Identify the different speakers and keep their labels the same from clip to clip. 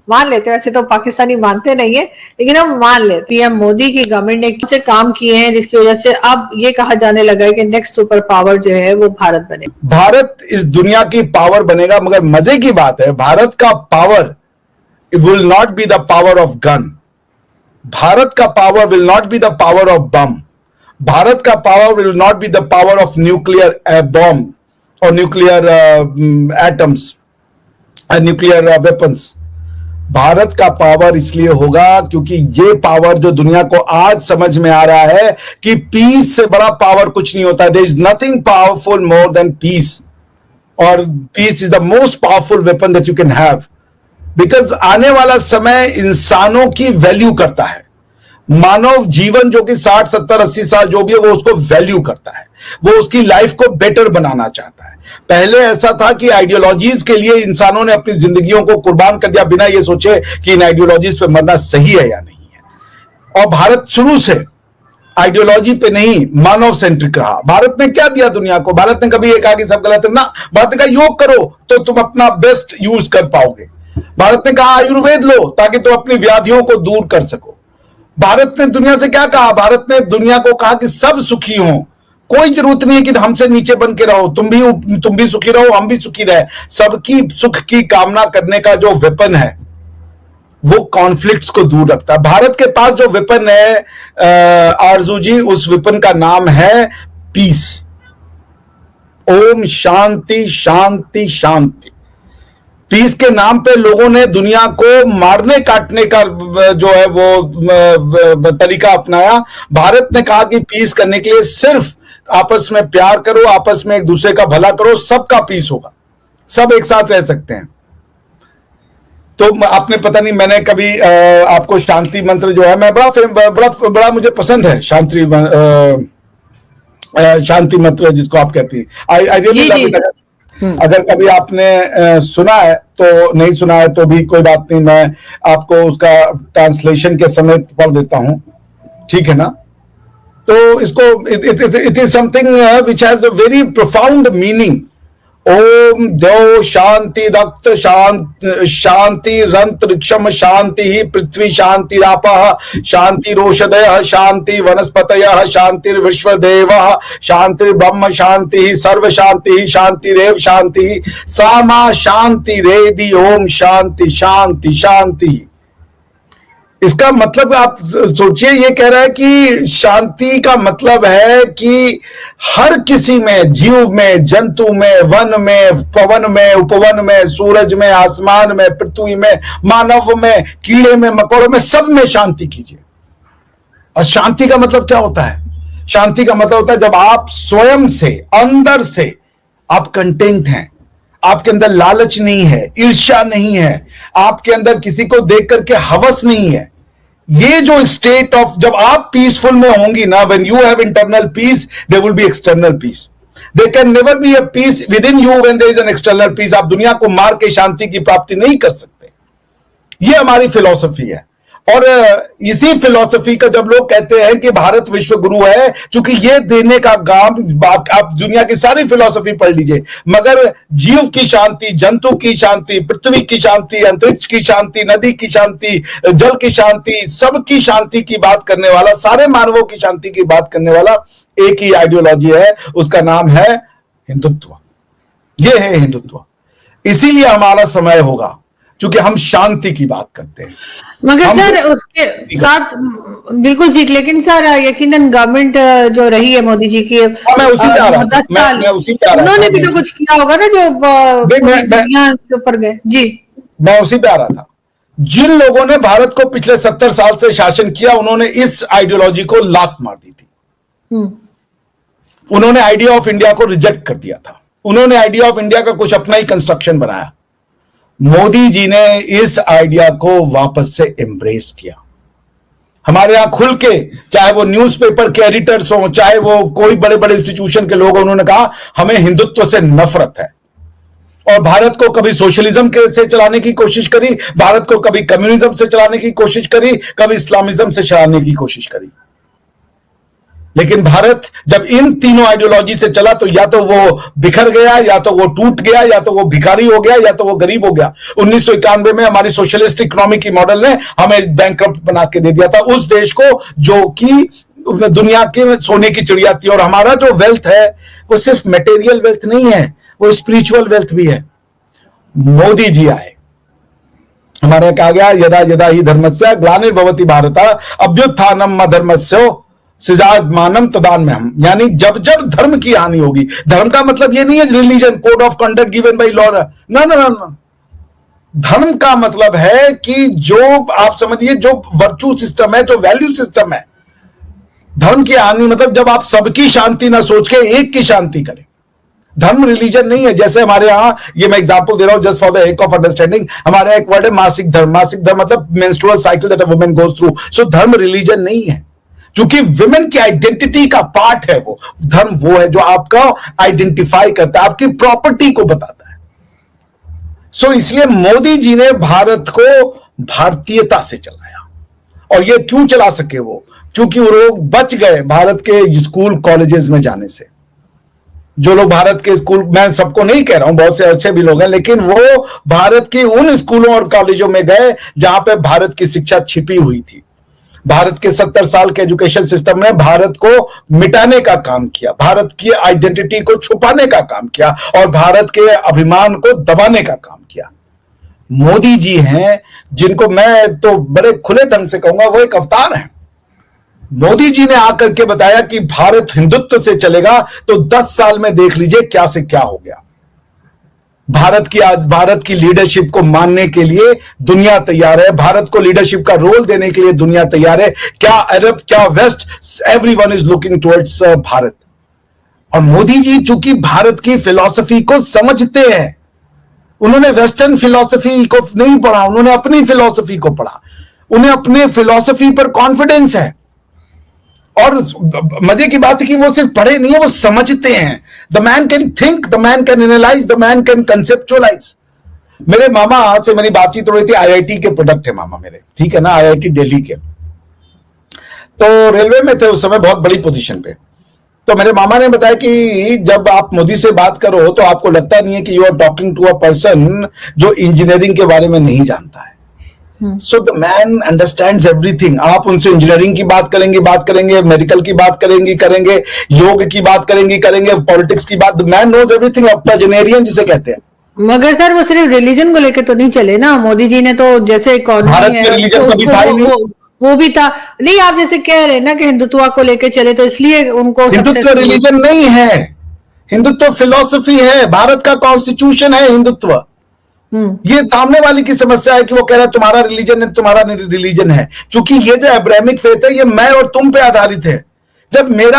Speaker 1: मान लेते हैं, वैसे तो पाकिस्तानी मानते नहीं है, लेकिन हम मान लेते पीएम मोदी की गवर्नमेंट ने कुछ काम किए हैं जिसकी वजह से अब ये कहा जाने लगा है कि नेक्स्ट सुपर पावर जो है वो भारत बने।
Speaker 2: भारत इस दुनिया की पावर बनेगा, मगर मजे की बात है भारत का power will not be the power of gun, Bharat का power will not be the power of bomb, Bharat का power will not be the power of nuclear bomb और nuclear atoms, nuclear weapons. Bharat का पावर इसलिए होगा क्योंकि ये पावर जो दुनिया को आज समझ में आ रहा है कि पीस से बड़ा पावर कुछ नहीं होता। There is nothing powerful more than peace, और peace is the most powerful weapon that you can have, because आने वाला समय इंसानों की वैल्यू करता है। मानव जीवन जो कि 60, 70, 80 साल जो भी है वो उसको वैल्यू करता है, वो उसकी लाइफ को बेटर बनाना चाहता है। पहले ऐसा था कि आइडियोलॉजीज के लिए इंसानों ने अपनी जिंदगियों को कुर्बान कर दिया बिना ये सोचे कि इन आइडियोलॉजीज पे मरना सही है या नहीं है। और भारत शुरू से आइडियोलॉजी पे नहीं मानव सेंट्रिक रहा। भारत ने क्या दिया दुनिया को? भारत ने कभी ये कहा कि सब गलत है ना, भारत ने कहा योग करो तो तुम अपना बेस्ट यूज कर पाओगे। भारत ने कहा आयुर्वेद लो ताकि तुम अपनी व्याधियों को दूर कर सको। भारत ने दुनिया से क्या कहा? भारत ने दुनिया को कहा कि सब सुखी हों, कोई जरूरत नहीं है कि हमसे नीचे बन के रहो, तुम भी सुखी रहो, हम भी सुखी रहे। सबकी सुख की कामना करने का जो वेपन है वो कॉन्फ्लिक्ट्स को दूर रखता है। भारत के पास जो वेपन है आरजू जी, उस वेपन का नाम है पीस। ओम शांति शांति शांति। पीस के नाम पे लोगों ने दुनिया को मारने काटने का जो है वो तरीका अपनाया। भारत ने कहा कि पीस करने के लिए सिर्फ आपस में प्यार करो, आपस में एक दूसरे का भला करो, सबका पीस होगा, सब एक साथ रह सकते हैं। तो आपने पता नहीं, मैंने कभी आपको शांति मंत्र जो है, मैं बड़ा मुझे पसंद है शांति मंत्र जिसको आप कहती है। I really love it. अगर कभी आपने सुना है तो, नहीं सुना है तो भी कोई बात नहीं, मैं आपको उसका ट्रांसलेशन के समय पढ़ देता हूं, ठीक है ना? तो इसको it is something which has a very profound meaning. ओम द्यौ शांति दक्त शांति रंतरिक्षम शांति पृथ्वी शांति रापः शांति रोषधयः शांति वनस्पतयः शांति विश्वदेव शांति ब्रह्म शांति सर्व शांति शांतिरेव शांति सामा शांति रेदि ओम शांति शांति शांति। इसका मतलब आप सोचिए, ये कह रहा है कि शांति का मतलब है कि हर किसी में, जीव में, जंतु में, वन में, पवन में, उपवन में, सूरज में, आसमान में, पृथ्वी में, मानव में, कीड़े में, मकोड़ों में, सब में शांति कीजिए। और शांति का मतलब क्या होता है? शांति का मतलब होता है जब आप स्वयं से, अंदर से आप कंटेंट हैं, आपके अंदर लालच नहीं है, ईर्ष्या नहीं है, आपके अंदर किसी को देख करके हवस नहीं है। ये जो स्टेट ऑफ, जब आप पीसफुल में होंगी ना, when you have internal peace there will be external peace. There can never be a peace within you when there is an external peace. आप दुनिया को मार के शांति की प्राप्ति नहीं कर सकते। ये हमारी फिलॉसफी है। और इसी फिलॉसफी का जब लोग कहते हैं कि भारत विश्व गुरु है, क्योंकि ये देने का काम, आप दुनिया की सारी फिलॉसफी पढ़ लीजिए, मगर जीव की शांति, जंतु की शांति, पृथ्वी की शांति, अंतरिक्ष की शांति, नदी की शांति, जल की शांति, सबकी शांति की बात करने वाला, सारे मानवों की शांति की बात करने वाला एक ही आइडियोलॉजी है, उसका नाम है हिंदुत्व। ये है हिंदुत्व। इसीलिए हमारा समय होगा क्योंकि हम शांति की बात करते हैं।
Speaker 1: मगर सर उसके साथ बिल्कुल ठीक, लेकिन सर यकीनन गवर्नमेंट जो रही है मोदी जी की,
Speaker 2: मैं उसी पे आ रहा था, मैं उसी पे आ रहा था।
Speaker 1: उन्होंने भी तो कुछ किया होगा ना जो दुनिया के ऊपर गए। जी, मैं
Speaker 2: उसी पे आ रहा था। जिन लोगों ने भारत को पिछले 70 साल से शासन किया, उन्होंने इस आइडियोलॉजी को लात मार दी थी। उन्होंने आइडिया ऑफ इंडिया को रिजेक्ट कर दिया था। उन्होंने आइडिया ऑफ इंडिया का कुछ अपना ही कंस्ट्रक्शन बनाया। मोदी जी ने इस आइडिया को वापस से एम्ब्रेस किया। हमारे यहां खुल के, चाहे वो न्यूज़पेपर के एडिटर्स हो, चाहे वो कोई बड़े बड़े इंस्टीट्यूशन के लोग, उन्होंने कहा हमें हिंदुत्व से नफरत है। और भारत को कभी सोशलिज्म से चलाने की कोशिश करी, भारत को कभी कम्युनिज्म से चलाने की कोशिश करी, कभी इस्लामिज्म से चलाने की कोशिश करी। लेकिन भारत जब इन तीनों आइडियोलॉजी से चला तो या तो वो बिखर गया, या तो वो टूट गया, या तो वो भिखारी हो गया, या तो वो गरीब हो गया। 1991 में हमारी सोशलिस्ट इकोनॉमी की मॉडल ने हमें बैंकरप्ट बना के दे दिया था उस देश को जो कि दुनिया के सोने की चिड़िया थी। और हमारा जो वेल्थ है वो सिर्फ मटेरियल वेल्थ नहीं है, वो स्पिरिचुअल वेल्थ भी है। मोदी जी आए, हमारे कहा गया यदा यदा ही धर्मस्य ग्लानिर्भवति भारत अभ्युत्थानम अधर्मस्य सृजायमानं तदान्यहम्, यानी जब जब धर्म की हानि होगी। धर्म का मतलब ये नहीं है religion, code of conduct given by law, ना। धर्म का मतलब है कि जो आप समझिए जो वर्चू सिस्टम है, जो वैल्यू सिस्टम है। धर्म की हानि मतलब जब आप सबकी शांति ना सोच के एक की शांति करें। धर्म रिलीजन नहीं है। जैसे हमारे यहां, ये मैं एग्जांपल दे रहा हूं just for the sake of understanding, हमारे एक वर्ड है मासिक धर्म। मासिक धर्म मतलब menstrual cycle that a woman goes through. So धर्म रिलीजन नहीं है, क्योंकि विमेन की आइडेंटिटी का पार्ट है वो। धर्म वो है जो आपका आइडेंटिफाई करता है, आपकी प्रॉपर्टी को बताता है। सो इसलिए मोदी जी ने भारत को भारतीयता से चलाया। और ये क्यों चला सके वो? क्योंकि वो लोग बच गए भारत के स्कूल कॉलेजेस में जाने से। जो लोग भारत के स्कूल, मैं सबको नहीं कह रहा हूं, बहुत से अच्छे भी लोग हैं, लेकिन वो भारत के उन स्कूलों और कॉलेजों में गए जहां पे भारत की शिक्षा छिपी हुई थी। भारत के 70 साल के एजुकेशन सिस्टम ने भारत को मिटाने का काम किया, भारत की आइडेंटिटी को छुपाने का काम किया और भारत के अभिमान को दबाने का काम किया। मोदी जी हैं जिनको मैं तो बड़े खुले ढंग से कहूंगा वो एक अवतार हैं। मोदी जी ने आकर के बताया कि भारत हिंदुत्व से चलेगा तो 10 साल में देख लीजिए क्या से क्या हो गया। भारत की लीडरशिप को मानने के लिए दुनिया तैयार है, भारत को लीडरशिप का रोल देने के लिए दुनिया तैयार है। क्या अरब, क्या west, everyone is looking towards Bharat. और मोदी जी चूंकि भारत की फिलॉसफी को समझते हैं, उन्होंने वेस्टर्न फिलॉसफी को नहीं पढ़ा, उन्होंने अपनी फिलॉसफी को पढ़ा। उन्हें अपने फिलॉसफी पर कॉन्फिडेंस है। और मजे की बात है कि वो सिर्फ पढ़े नहीं है, वो समझते हैं। The man can think, the man can analyse, the man can conceptualise. मेरे मामा से मेरी बातचीत हो रही थी, आईआईटी के प्रोडक्ट है मामा मेरे, ठीक है ना, आईआईटी दिल्ली के। तो रेलवे में थे उस समय, बहुत बड़ी पोजीशन पे। तो मेरे मामा ने बताया कि जब आप मोदी से बात करो तो आपको लगता नहीं है कि you are talking to a person जो इंजीनियरिंग के बारे में नहीं जानता है। So the man understands everything. आप उनसे इंजीनियरिंग की बात करेंगे, मेडिकल की बात करेंगे, योग की बात करेंगे, पॉलिटिक्स की बात। The man knows everything, octogenarian जिसे कहते हैं।
Speaker 1: मगर सर वो सिर्फ रिलीजन को लेकर तो नहीं चले ना। मोदी जी ने तो जैसे
Speaker 2: भारत में रिलीजन कभी था ही नहीं।
Speaker 1: वो भी था नहीं। आप जैसे कह रहे हैं ना कि हिंदुत्व को लेकर चले, तो इसलिए उनको
Speaker 2: हिंदुत्व रिलीजन नहीं है, हिंदुत्व फिलॉसफी है। भारत का कॉन्स्टिट्यूशन है हिंदुत्व। ये सामने वाले की समस्या है कि वो कह रहा है तुम्हारा रिलीजन है, तुम्हारा रिलीजन है। क्योंकि ये जो अब्राहमिक फेथ है ये मैं और तुम पे आधारित है। जब मैं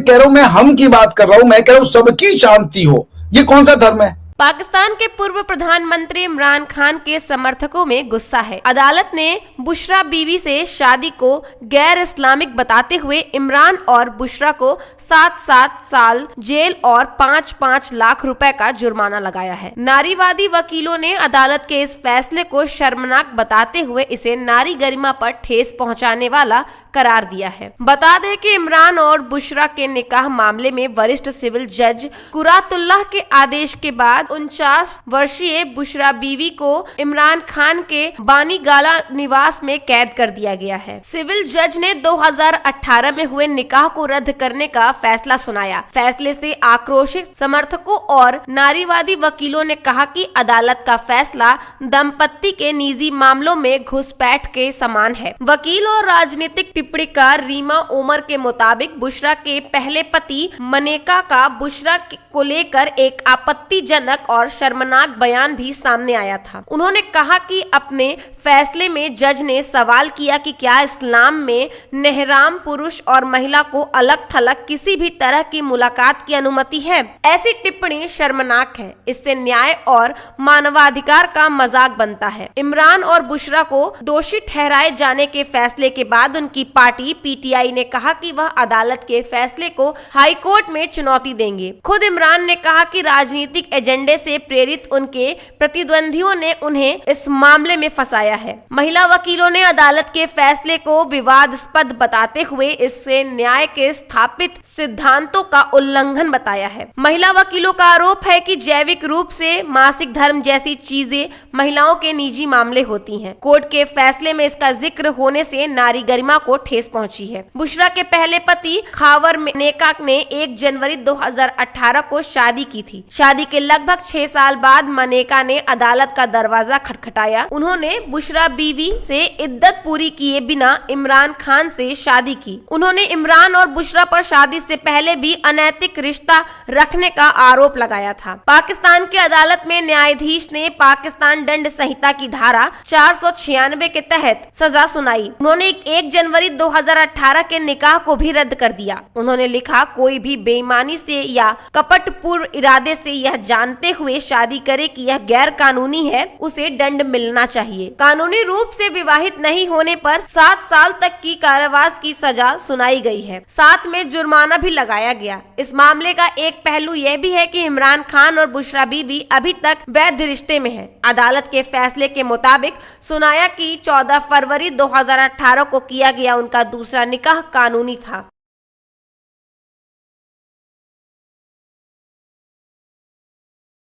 Speaker 2: कह रहा हूं, मैं हम की बात कर रहा हूं, मैं कह रहा हूं सबकी शांति हो, ये कौन सा धर्म है?
Speaker 3: पाकिस्तान के पूर्व प्रधानमंत्री इमरान खान के समर्थकों में गुस्सा है। अदालत ने बुशरा बीवी से शादी को गैर इस्लामिक बताते हुए इमरान और बुशरा को 7-7 साल जेल और 5-5 लाख रुपए का जुर्माना लगाया है। नारीवादी वकीलों ने अदालत के इस फैसले को शर्मनाक बताते हुए इसे नारी गरिमा पर ठेस पहुंचाने वाला करार दिया है। बता दें कि इमरान और बुशरा के निकाह मामले में वरिष्ठ सिविल जज कुरातुल्लाह के आदेश के बाद 49 वर्षीय बुशरा बीवी को इमरान खान के बानी गाला निवास में कैद कर दिया गया है। सिविल जज ने 2018 में हुए निकाह को रद्द करने का फैसला सुनाया। फैसले से आक्रोशित समर्थकों और नारीवादी वकीलों ने कहा कि अदालत का फैसला दंपत्ति के निजी मामलों में घुसपैठ के समान है। वकील और राजनीतिक टिप्पणीकार रीमा उमर के मुताबिक बुशरा के पहले पति मनेका का बुशरा को लेकर एक आपत्तिजनक और शर्मनाक बयान भी सामने आया था। उन्होंने कहा कि अपने फैसले में जज ने सवाल किया कि क्या इस्लाम में नेहराम पुरुष और महिला को अलग थलग किसी भी तरह की मुलाकात की अनुमति है। ऐसी टिप्पणी शर्मनाक है। इससे न्याय और मानवाधिकार का मजाक बनता है। इमरान और बुशरा को दोषी ठहराए जाने के फैसले के बाद उनकी पार्टी पीटीआई ने कहा कि वह अदालत के फैसले को हाई कोर्ट में चुनौती देंगे। खुद इमरान ने कहा कि राजनीतिक एजेंडे से प्रेरित उनके प्रतिद्वंदियों ने उन्हें इस मामले में फंसाया है। महिला वकीलों ने अदालत के फैसले को विवादास्पद बताते हुए इससे न्याय के स्थापित सिद्धांतों का उल्लंघन बताया है। महिला वकीलों का आरोप है कि जैविक रूप से मासिक धर्म जैसी चीजें महिलाओं के निजी मामले होती हैं। कोर्ट के फैसले में इसका जिक्र होने से नारी गरिमा को ठेस पहुंची है। बुशरा के पहले पति खावर नेका ने 1 जनवरी 2018 को शादी की थी। शादी के लगभग 6 साल बाद मनेका ने अदालत का दरवाजा खटखटाया। उन्होंने बुशरा बीवी से इद्दत पूरी किए बिना इमरान खान से शादी की। उन्होंने इमरान और बुशरा पर शादी से पहले भी अनैतिक रिश्ता रखने का आरोप लगाया था। पाकिस्तान की अदालत में न्यायाधीश ने पाकिस्तान दंड संहिता की धारा 496 के तहत सजा सुनाई। उन्होंने 1 जनवरी 2018 के निकाह को भी रद्द कर दिया। उन्होंने लिखा, कोई भी बेईमानी से या कपटपूर्व इरादे से यह जानते हुए शादी करे कि यह गैर कानूनी है, उसे दंड मिलना चाहिए। कानूनी रूप से विवाहित नहीं होने पर 7 साल तक की कारावास की सजा सुनाई गई है। साथ में जुर्माना भी लगाया गया। इस मामले का एक पहलू यह भी है कि इमरान खान और बुशरा बीबी अभी तक वैध रिश्ते में हैं। अदालत के फैसले के मुताबिक सुनाया कि 14 फरवरी 2018 को किया गया उनका दूसरा निकाह कानूनी था।